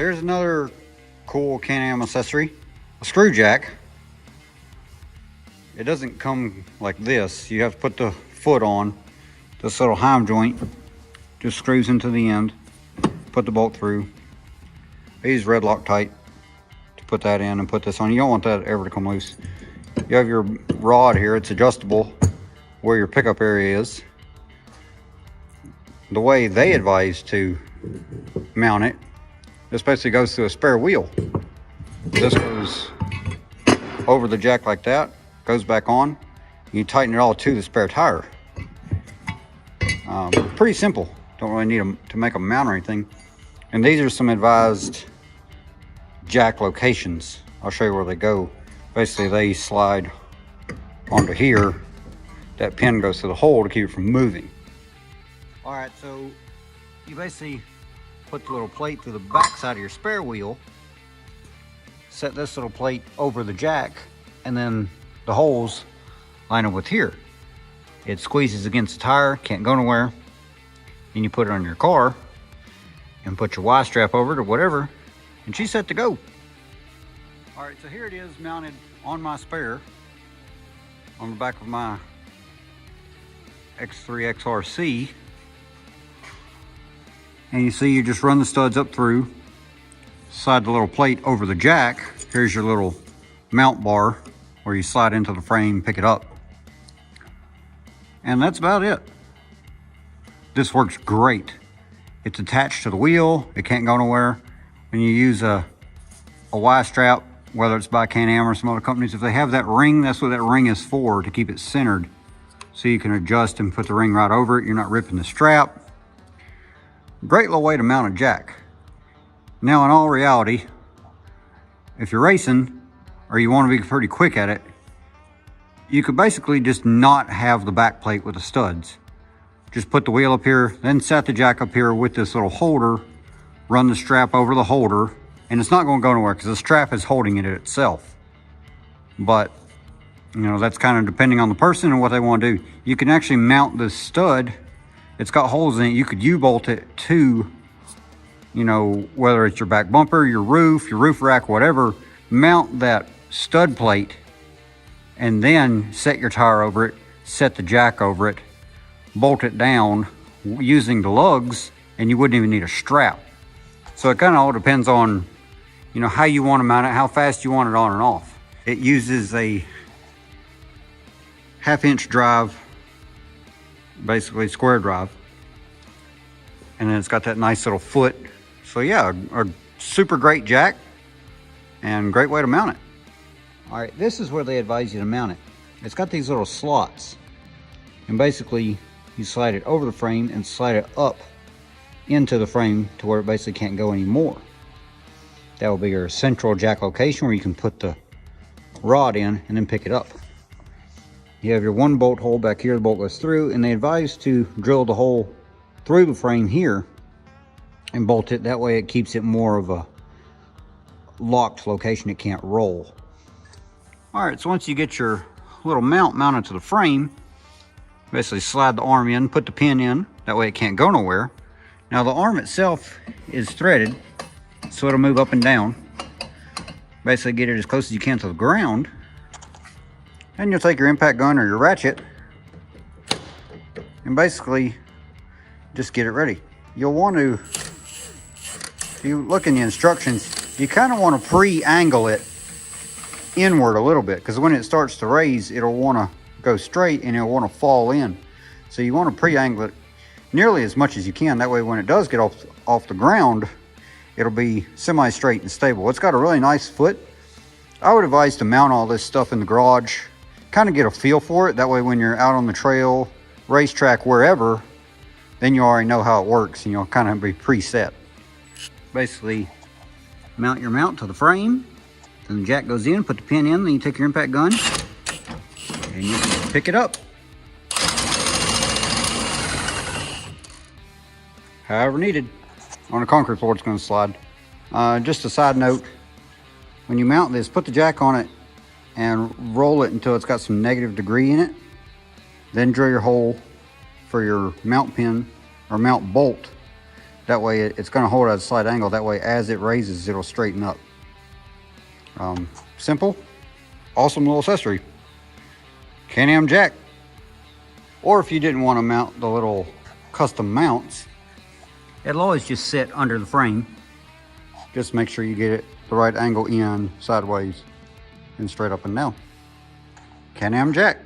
Here's another cool Can-Am accessory, a screw jack. It doesn't come like this. You have to put the foot on. This little heim joint just screws into the end. Put the bolt through. I use red Loctite to put that in and put this on. You don't want that ever to come loose. You have your rod here. It's adjustable where your pickup area is. The way they advise to mount it, this basically goes through a spare wheel. This goes over the jack like that, goes back on. You tighten it all to the spare tire. Pretty simple. Don't really need to make a mount or anything. And these are some advised jack locations. I'll show you where they go. Basically, they slide onto here. That pin goes to the hole to keep it from moving. All right, so you basically put the little plate through the back side of your spare wheel, set this little plate over the jack, and then the holes line up with here. It squeezes against the tire, can't go nowhere. Then you put it on your car and put your Y strap over it or whatever, and she's set to go. All right, so here it is mounted on my spare on the back of my X3 XRC. And you see, you just run the studs up through, slide the little plate over the jack. Here's your little mount bar where you slide into the frame, pick it up. And that's about it. This works great. It's attached to the wheel. It can't go nowhere. When you use a Y strap, whether it's by Can-Am or some other companies, if they have that ring, that's what that ring is for, to keep it centered. So you can adjust and put the ring right over it. You're not ripping the strap. Great little way to mount a jack. Now, in all reality, if you're racing or you want to be pretty quick at it, you could basically just not have the back plate with the studs. Just put the wheel up here, then set the jack up here with this little holder, run the strap over the holder, and it's not going to go nowhere because the strap is holding it itself. But, you know, that's kind of depending on the person and what they want to do. You can actually mount this stud. It's got holes in it. You could U-bolt it to, you know, whether it's your back bumper, your roof rack, whatever. Mount that stud plate and then set your tire over it, set the jack over it, bolt it down using the lugs, and you wouldn't even need a strap. So it kind of all depends on, you know, how you want to mount it, how fast you want it on and off. It uses a 1/2-inch drive, basically square drive, and then it's got that nice little foot. So yeah, a super great jack and great way to mount it. All right, this is where they advise you to mount it. It's got these little slots, and basically you slide it over the frame and slide it up into the frame to where it basically can't go anymore. That will be your central jack location where you can put the rod in and then pick it up. You have your one bolt hole back here, the bolt goes through, and they advise to drill the hole through the frame here and bolt it. That way it keeps it more of a locked location. It can't roll. All right, so once you get your little mount mounted to the frame, basically slide the arm in, put the pin in, that way it can't go nowhere. Now the arm itself is threaded, so it'll move up and down. Basically get it as close as you can to the ground. Then you'll take your impact gun or your ratchet and basically just get it ready. You'll want to, if you look in the instructions, you kind of want to pre-angle it inward a little bit, because when it starts to raise, it'll want to go straight and it'll want to fall in. So you want to pre-angle it nearly as much as you can. That way when it does get off the ground, it'll be semi-straight and stable. It's got a really nice foot. I would advise to mount all this stuff in the garage, kind of get a feel for it. That way when you're out on the trail, racetrack, wherever, then you already know how it works and you'll kind of be preset. Basically, mount your mount to the frame, then the jack goes in, put the pin in, then you take your impact gun and you pick it up. However needed. On a concrete floor, it's going to slide. Just a side note, when you mount this, put the jack on it and roll it until it's got some negative degree in it. Then drill your hole for your mount pin or mount bolt That way it's gonna hold at a slight angle. That way as it raises, it'll straighten up. Simple, awesome little accessory. Can-Am jack. Or if you didn't want to mount the little custom mounts, it'll always just sit under the frame. Just make sure you get it the right angle in, sideways, and straight up and down. Can-Am jack.